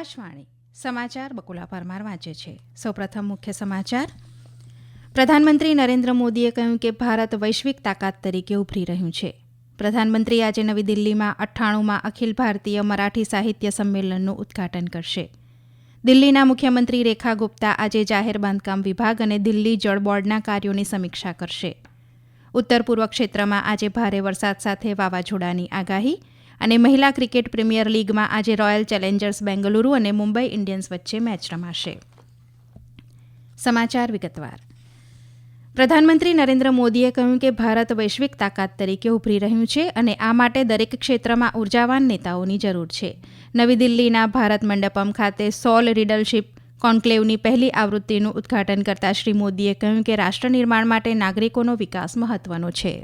આકાશવાણી સમાચાર બકુલા પરમાર વાંચે છે. સૌપ્રથમ મુખ્ય સમાચાર. પ્રધાનમંત્રી નરેન્દ્ર મોદીએ કહ્યું કે ભારત વૈશ્વિક તાકાત તરીકે ઉભરી રહ્યું છે. પ્રધાનમંત્રી આજે નવી દિલ્હીમાં 98માં અખિલ ભારતીય મરાઠી સાહિત્ય સંમેલનનું ઉદ્ઘાટન કરશે. દિલ્હીના મુખ્યમંત્રી રેખા ગુપ્તા આજે જાહેર બાંધકામ વિભાગ અને દિલ્હી જળ બોર્ડના કાર્યોની સમીક્ષા કરશે. ઉત્તર પૂર્વ ક્ષેત્રમાં આજે ભારે વરસાદ સાથે વાવાઝોડાની આગાહી અને મહિલા ક્રિકેટ પ્રીમિયર લીગમાં આજે રોયલ ચેલેન્જર્સ બેંગલુરુ અને મુંબઈ ઇન્ડિયન્સ વચ્ચે મેચ રમાશે. સમાચાર વિગતવાર. પ્રધાનમંત્રી નરેન્દ્ર મોદીએ કહ્યું કે ભારત વૈશ્વિક તાકાત તરીકે ઉભરી રહ્યું છે અને આ માટે દરેક ક્ષેત્રમાં ઉર્જાવાન નેતાઓની જરૂર છે. નવી દિલ્હીના ભારત મંડપમ ખાતે સોલ લીડરશીપ કોન્ક્લેવની પહેલી આવૃત્તિનું ઉદ્ઘાટન કરતા શ્રી મોદીએ કહ્યું કે રાષ્ટ્ર નિર્માણ માટે નાગરિકોનો વિકાસ મહત્વનો છે.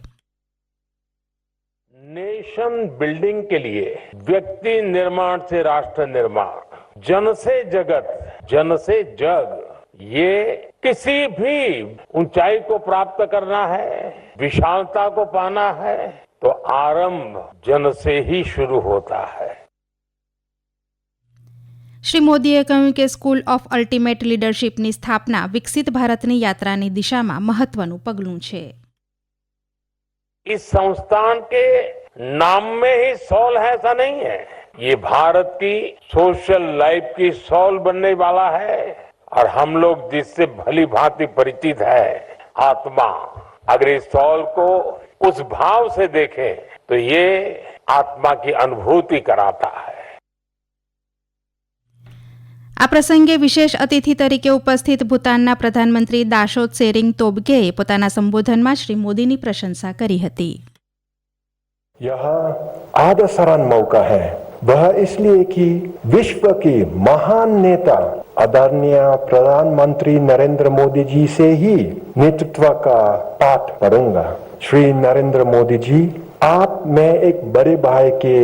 नेशन बिल्डिंग के लिए व्यक्ति निर्माण से राष्ट्र निर्माण, जन से जगत, जन से जग, ये किसी भी ऊंचाई को प्राप्त करना है, विशालता को पाना है तो आरंभ जन से ही शुरू होता है. શ્રી મોદીએ કહ્યું કે સ્કૂલ ઓફ અલ્ટિમેટ લીડરશીપની સ્થાપના વિકસિત ભારતની યાત્રાની દિશામાં મહત્વનું પગલું છે. इस संस्थान के नाम में ही सॉल है ऐसा नहीं है. ये भारत की सोशल लाइफ की सॉल बनने वाला है और हम लोग जिससे भली भांति परिचित है आत्मा, अगर इस सॉल को उस भाव से देखें तो ये आत्मा की अनुभूति कराता है. આ પ્રસંગે વિશેષ અતિથિ તરીકે ઉપસ્થિત ભૂતાનના પ્રધાનમંત્રી દાશોદ સેરિંગ તોબગેએ પોતાના સંબોધનમાં શ્રી મોદીની પ્રશંસા કરી હતી. यह आदरसारान मौका है, वह इसलिए कि विश्व के महान नेता आदरणीय प्रधानमंत्री नरेंद्र मोदी जी से ही नेतृत्व का पाठ पढ़ूंगा. श्री नरेंद्र मोदी जी, आप में एक बड़े भाई के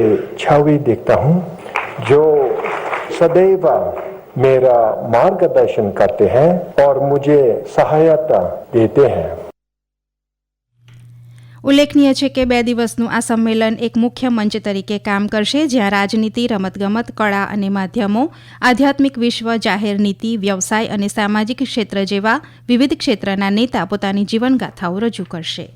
छवि देखता हूँ जो सदैव मेरा मार्गदर्शन करते हैं और मुझे सहायता देते हैं. ઉલ્લેખનીય છે કે 2 દિવસનું આ સંમેલન એક મુખ્ય મંચ તરીકે કામ કરશે, જ્યાં રાજનીતિ, રમતગમત, કળા અને માધ્યમો, આધ્યાત્મિક વિશ્વ, જાહેર નીતિ, વ્યવસાય અને સામાજિક ક્ષેત્ર જેવા વિવિધ ક્ષેત્રના નેતા પોતાની જીવનગાથાઓ રજૂ કરશે.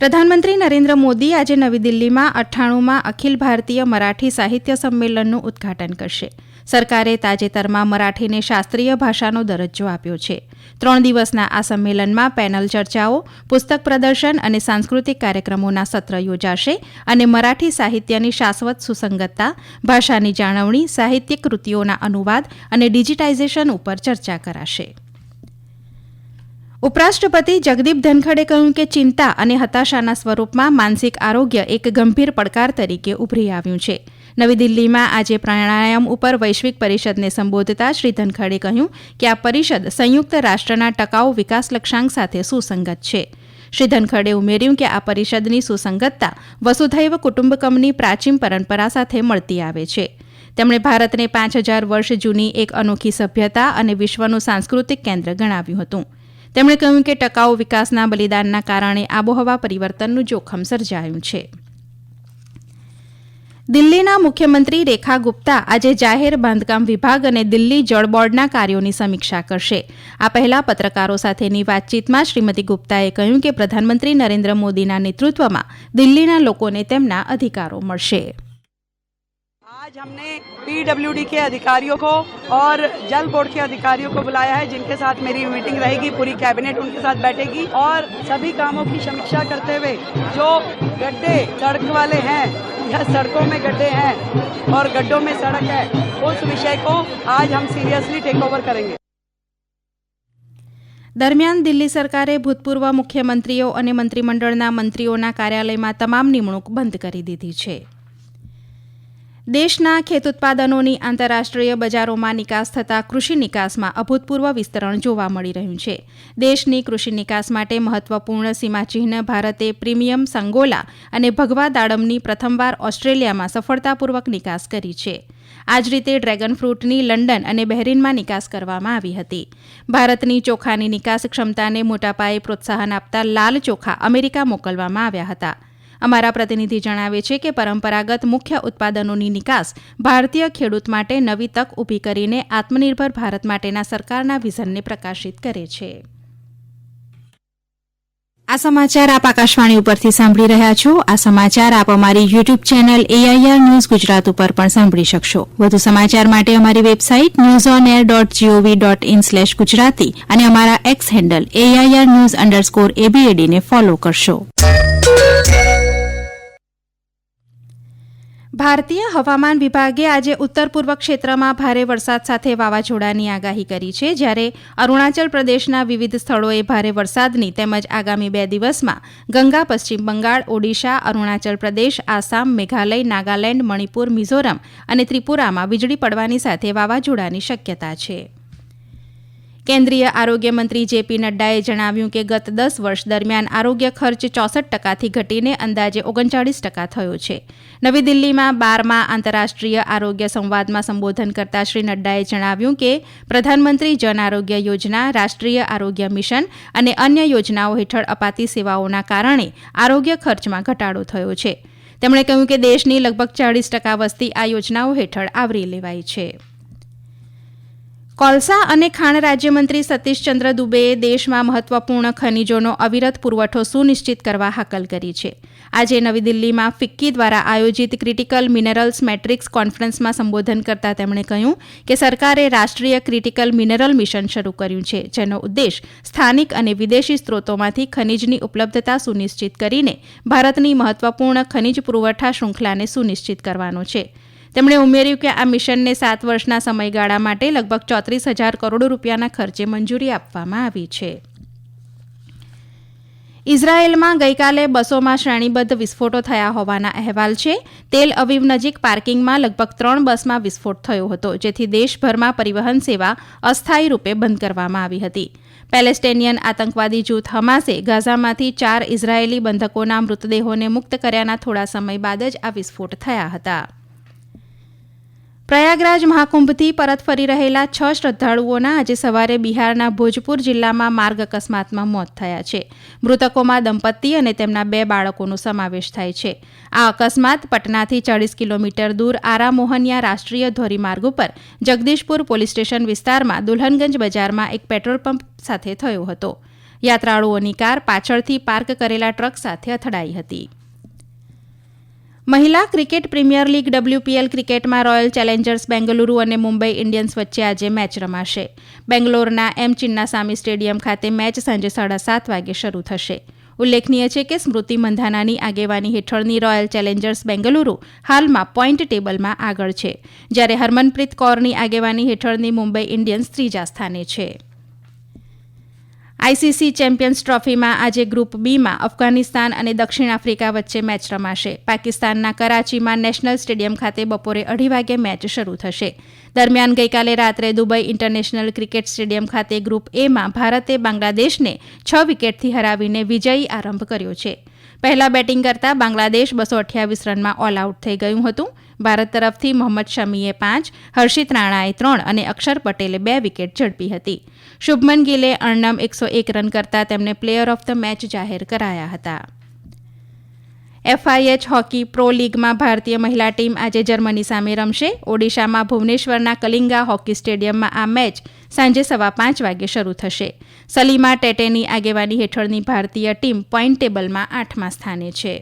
પ્રધાનમંત્રી નરેન્દ્ર મોદી આજે નવી દિલ્હીમાં 98માં અખિલ ભારતીય મરાઠી સાહિત્ય સંમેલનનું ઉદ્ઘાટન કરશે. સરકારે તાજેતરમાં મરાઠીને શાસ્ત્રીય ભાષાનો દરજ્જો આપ્યો છે. 3 દિવસના આ સંમેલનમાં પેનલ ચર્ચાઓ, પુસ્તક પ્રદર્શન અને સાંસ્કૃતિક કાર્યક્રમોના સત્ર યોજાશે અને મરાઠી સાહિત્યની શાશ્વત સુસંગતતા, ભાષાની જાળવણી, સાહિત્યિક કૃતિઓના અનુવાદ અને ડિજિટાઇઝેશન ઉપર ચર્ચા કરાશે. ઉપરાષ્ટ્રપતિ જગદીપ ધનખડે કહ્યું કે ચિંતા અને હતાશાના સ્વરૂપમાં માનસિક આરોગ્ય એક ગંભીર પડકાર તરીકે ઉભરી આવ્યું છે. નવી દિલ્હીમાં આજે પ્રાણાયામ ઉપર વૈશ્વિક પરિષદને સંબોધતા શ્રી ધનખડે કહ્યું કે આ પરિષદ સંયુક્ત રાષ્ટ્રના ટકાઉ વિકાસ લક્ષ્યાંક સાથે સુસંગત છે. શ્રી ધનખડે ઉમેર્યું કે આ પરિષદની સુસંગતતા વસુધૈવ કુટુંબકમની પ્રાચીન પરંપરા સાથે મળતી આવે છે. તેમણે ભારતને 5000 વર્ષ જૂની એક અનોખી સભ્યતા અને વિશ્વનું સાંસ્કૃતિક કેન્દ્ર ગણાવ્યું હતું. તેમણે કહ્યું કે ટકાઉ વિકાસના બલિદાનના કારણે આબોહવા પરિવર્તનનું જોખમ સર્જાયું છે. દિલ્હીના મુખ્યમંત્રી રેખા ગુપ્તા આજે જાહેર બાંધકામ વિભાગ અને દિલ્હી જળ બોર્ડના કાર્યોની સમીક્ષા કરશે. આ પહેલા પત્રકારો સાથેની વાતચીતમાં શ્રીમતી ગુપ્તાએ કહ્યું કે પ્રધાનમંત્રી નરેન્દ્ર મોદીના નેતૃત્વમાં દિલ્હીના લોકોને તેમના અધિકારો મળશે. आज हमने पीडब्ल्यूडी के अधिकारियों को और जल बोर्ड के अधिकारियों को बुलाया है, जिनके साथ मेरी मीटिंग रहेगी. पूरी कैबिनेट उनके साथ बैठेगी और सभी कामों की समीक्षा करते हुए जो गड्ढे सड़क वाले हैं या सड़कों में गड्ढे हैं और गड्ढों में सड़क है, उस विषय को आज हम सीरियसली टेक ओवर करेंगे. દરમિયાન દિલ્હી સરકારે ભૂતપૂર્વ મુખ્યમંત્રીઓ અને મંત્રીમંડળના મંત્રીઓના કાર્યાલયમાં તમામ નિમણૂક બંધ કરી દીધી છે. દેશના ખેત ઉત્પાદનોની આંતરરાષ્ટ્રીય બજારોમાં નિકાસ થતાં કૃષિ નિકાસમાં અભૂતપૂર્વ વિસ્તરણ જોવા મળી રહ્યું છે. દેશની કૃષિ નિકાસ માટે મહત્વપૂર્ણ સીમાચિહ્ન ભારતે પ્રીમિયમ સંગોલા અને ભગવા દાડમની પ્રથમવાર ઓસ્ટ્રેલિયામાં સફળતાપૂર્વક નિકાસ કરી છે. આ જ રીતે ડ્રેગન ફ્રૂટની લંડન અને બહેરીનમાં નિકાસ કરવામાં આવી હતી. ભારતની ચોખાની નિકાસ ક્ષમતાને મોટાપાયે પ્રોત્સાહન આપતા લાલ ચોખા અમેરિકા મોકલવામાં આવ્યા હતા. અમારા પ્રતિનિધિ જણાવે છે કે પરંપરાગત મુખ્ય ઉત્પાદનોની નિકાસ ભારતીય ખેડૂત માટે નવી તક ઊભી કરીને આત્મનિર્ભર ભારત માટેના સરકારના વિઝનને પ્રકાશિત કરે છે. આ સમાચાર આપ આકાશવાણી ઉપરથી સાંભળી રહ્યા છો. આ સમાચાર આપ અમારી YouTube channel AIR news Gujarat ઉપર પણ સાંભળી શકશો. વધુ સમાચાર માટે અમારી વેબસાઇટ newsonair.gov.in/gujarati અને અમારા એક્સ હેન્ડલ AIR_news_ABAD ને ફોલો કરશો. ભારતીય હવામાન વિભાગે આજે ઉત્તર પૂર્વ ક્ષેત્રમાં ભારે વરસાદ સાથે વાવાઝોડાની આગાહી કરી છે, જ્યારે અરુણાચલ પ્રદેશના વિવિધ સ્થળોએ ભારે વરસાદની તેમજ આગામી 2 દિવસમાં ગંગા, પશ્ચિમ બંગાળ, ઓડિશા, અરુણાચલ પ્રદેશ, આસામ, મેઘાલય, નાગાલેન્ડ, મણિપુર, મિઝોરમ અને ત્રિપુરામાં વીજળી પડવાની સાથે વાવાઝોડાની શક્યતા છે. કેન્દ્રીય આરોગ્ય મંત્રી JP નડ્ડાએ જણાવ્યું કે ગત 10 વર્ષ દરમિયાન આરોગ્ય ખર્ચ 64%થી ઘટીને અંદાજે 39% થયો છે. નવી દિલ્હીમાં 12મા આંતરરાષ્ટ્રીય આરોગ્ય સંવાદમાં સંબોધન કરતા શ્રી નડ્ડાએ જણાવ્યું કે પ્રધાનમંત્રી જન આરોગ્ય યોજના, રાષ્ટ્રીય આરોગ્ય મિશન અને અન્ય યોજનાઓ હેઠળ અપાતી સેવાઓના કારણે આરોગ્ય ખર્ચમાં ઘટાડો થયો છે. તેમણે કહ્યું કે દેશની લગભગ 40% વસ્તી આ યોજનાઓ હેઠળ આવરી લેવાઈ છે. કોલસા અને ખાણ રાજ્યમંત્રી સતીશચંદ્ર દુબેએ દેશમાં મહત્વપૂર્ણ ખનીજોનો અવિરત પુરવઠો સુનિશ્ચિત કરવા હાકલ કરી છે. આજે નવી દિલ્હીમાં ફિક્કી દ્વારા આયોજિત ક્રિટિકલ મિનરલ્સ મેટ્રિક્સ કોન્ફરન્સમાં સંબોધન કરતા તેમણે કહ્યું કે સરકારે રાષ્ટ્રીય ક્રિટિકલ મિનરલ મિશન શરૂ કર્યું છે, જેનો ઉદ્દેશ સ્થાનિક અને વિદેશી સ્ત્રોતોમાંથી ખનીજની ઉપલબ્ધતા સુનિશ્ચિત કરીને ભારતની મહત્વપૂર્ણ ખનીજ પુરવઠા શૃંખલાને સુનિશ્ચિત કરવાનો છે. તેમણે ઉમેર્યું કે આ મિશનને 7 વર્ષના સમયગાળા માટે લગભગ 34,000 કરોડ રૂપિયાના ખર્ચે મંજૂરી આપવામાં આવી છે. ઇઝરાયેલમાં ગઈકાલે બસોમાં શ્રેણીબદ્ધ વિસ્ફોટો થયા હોવાના અહેવાલ છે. તેલ અવીવ નજીક પાર્કિંગમાં લગભગ 3 બસમાં વિસ્ફોટ થયો હતો, જેથી દેશભરમાં પરિવહન સેવા અસ્થાયી રૂપે બંધ કરવામાં આવી હતી. પેલેસ્ટિનિયન આતંકવાદી જૂથ હમાસે ગાઝામાંથી 4 ઇઝરાયેલી બંધકોના મૃતદેહોને મુક્ત કર્યાના થોડા સમય બાદ જ આ વિસ્ફોટ થયા હતા. પ્રયાગરાજ મહાકુંભથી પરત ફરી રહેલા 6 શ્રદ્ધાળુઓના આજે સવારે બિહારના ભોજપુર જિલ્લામાં માર્ગ અકસ્માતમાં મોત થયા છે. મૃતકોમાં દંપતી અને તેમના 2 બાળકોનો સમાવેશ થાય છે. આ અકસ્માત પટનાથી 40 કિલોમીટર દૂર આરા મોહનિયા રાષ્ટ્રીય ધોરીમાર્ગ ઉપર જગદીશપુર પોલીસ સ્ટેશન વિસ્તારમાં દુલ્હનગંજ બજારમાં એક પેટ્રોલ પંપ સાથે થયો હતો. યાત્રાળુઓની કાર પાછળથી પાર્ક કરેલા ટ્રક સાથે અથડાઈ હતી. મહિલા ક્રિકેટ પ્રીમિયર લીગ WPL ક્રિકેટમાં રોયલ ચેલેન્જર્સ બેંગલુરુ અને મુંબઈ ઇન્ડિયન્સ વચ્ચે આજે મેચ રમાશે. બેંગ્લોરના M ચિન્નાસ્વામી સ્ટેડિયમ ખાતે મેચ સાંજે 7:30 વાગે શરૂ થશે. ઉલ્લેખનીય છે કે સ્મૃતિ મંધાનાની આગેવાની હેઠળની રોયલ ચેલેન્જર્સ બેંગલુરુ હાલમાં પોઈન્ટ ટેબલમાં આગળ છે, જ્યારે હરમનપ્રીત કૌરની આગેવાની હેઠળની મુંબઈ ઇન્ડિયન્સ 3જા સ્થાને છે. ICC ચેમ્પિયન્સ ટ્રોફીમાં આજે ગ્રુપ બીમાં અફઘાનિસ્તાન અને દક્ષિણ આફ્રિકા વચ્ચે મેચ રમાશે. પાકિસ્તાનના કરાચીમાં નેશનલ સ્ટેડિયમ ખાતે બપોરે 2:30 વાગે મેચ શરૂ થશે. દરમિયાન ગઈકાલે રાત્રે દુબઈ ઇન્ટરનેશનલ ક્રિકેટ સ્ટેડિયમ ખાતે ગ્રુપ એમાં ભારતે બાંગ્લાદેશને 6 વિકેટથી હરાવીને વિજયી આરંભ કર્યો છે. પહેલા બેટિંગ કરતા બાંગ્લાદેશ 228 રનમાં ઓલ આઉટ થઈ ગયું હતું. ભારત તરફથી મોહમ્મદ શમીએ 5, હર્ષિત રાણાએ 3 અને અક્ષર પટેલે 2 વિકેટ ઝડપી હતી. શુભમન ગિલે અણનમ 101 રન કરતા તેમને પ્લેયર ઓફ ધ મેચ જાહેર કરાયા હતા. FIH હોકી પ્રો લીગમાં ભારતીય મહિલા ટીમ આજે જર્મની સામે રમશે. ઓડિશામાં ભુવનેશ્વરના કલિંગા હોકી સ્ટેડિયમમાં આ મેચ સાંજે 5:15 વાગે શરૂ થશે. સલીમા ટેટેની આગેવાની હેઠળની ભારતીય ટીમ પોઈન્ટ ટેબલમાં 8મા સ્થાને છે.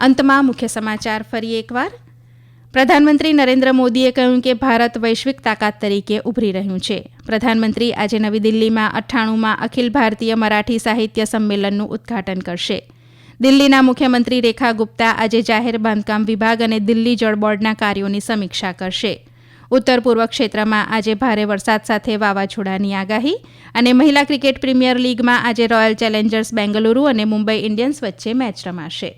અંતમાં મુખ્ય સમાચાર ફરી એકવાર. પ્રધાનમંત્રી નરેન્દ્ર મોદીએ કહ્યું કે ભારત વૈશ્વિક તાકાત તરીકે ઉભરી રહ્યું છે. પ્રધાનમંત્રી આજે નવી દિલ્હીમાં 98માં અખિલ ભારતીય મરાઠી સાહિત્ય સંમેલનનું ઉદ્ઘાટન કરશે. દિલ્હીના મુખ્યમંત્રી રેખા ગુપ્તા આજે જાહેર બાંધકામ વિભાગ અને દિલ્હી જળ બોર્ડના કાર્યોની સમીક્ષા કરશે. ઉત્તર પૂર્વ ક્ષેત્રમાં આજે ભારે વરસાદ સાથે વાવાઝોડાની આગાહી. અને મહિલા ક્રિકેટ પ્રીમિયર લીગમાં આજે રોયલ ચેલેન્જર્સ બેંગલુરુ અને મુંબઈ ઇન્ડિયન્સ વચ્ચે મેચ રમાશે.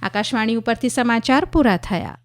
આકાશવાણી ઉપરથી સમાચાર પૂરા થયા.